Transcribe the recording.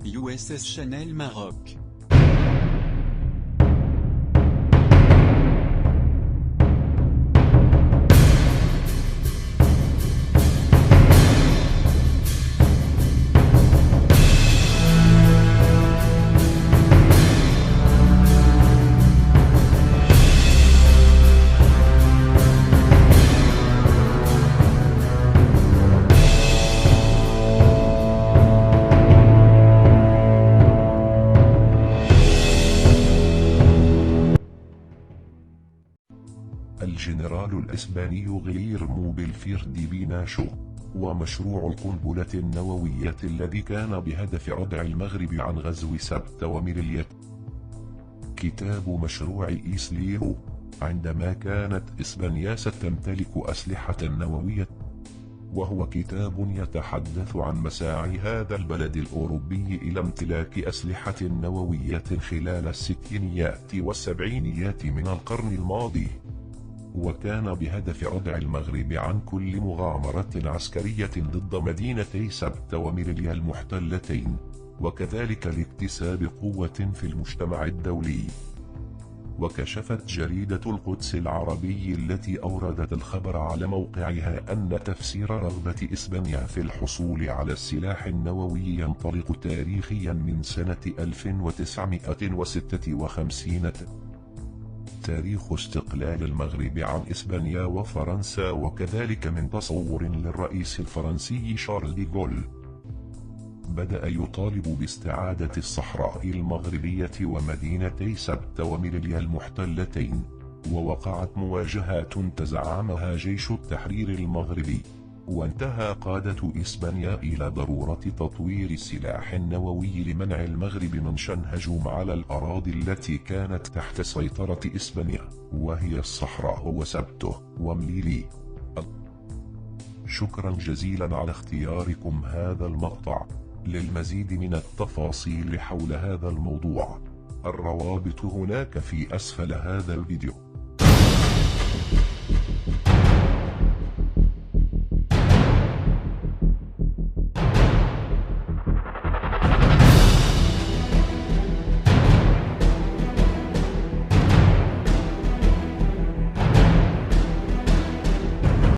USS Chanel Maroc. الجنرال الإسباني غيليرمو بالفيردي بيناشو، ومشروع القنبلة النووية الذي كان بهدف ردع المغرب عن غزو سبت وميليلية. كتاب مشروع إيسليرو، عندما كانت إسبانيا ستمتلك أسلحة نووية، وهو كتاب يتحدث عن مساعي هذا البلد الأوروبي إلى امتلاك أسلحة نووية خلال الستينيات والسبعينيات من القرن الماضي، وكان بهدف ردع المغرب عن كل مغامرة عسكرية ضد مدينتي سبت وميليليا المحتلتين، وكذلك لاكتساب قوة في المجتمع الدولي. وكشفت جريدة القدس العربي التي أوردت الخبر على موقعها أن تفسير رغبة إسبانيا في الحصول على السلاح النووي ينطلق تاريخيا من سنة 1956. تاريخ استقلال المغرب عن إسبانيا وفرنسا، وكذلك من تصور للرئيس الفرنسي شارل دي غول. بدأ يطالب باستعادة الصحراء المغربية ومدينتي سبت وميليليا المحتلتين، ووقعت مواجهات تزعمها جيش التحرير المغربي، وانتهى قادة إسبانيا إلى ضرورة تطوير السلاح النووي لمنع المغرب من شنهجوم على الأراضي التي كانت تحت سيطرة إسبانيا، وهي الصحراء وسبته ومليلي. شكرا جزيلا على اختياركم هذا المقطع. للمزيد من التفاصيل حول هذا الموضوع، الروابط هناك في أسفل هذا الفيديو.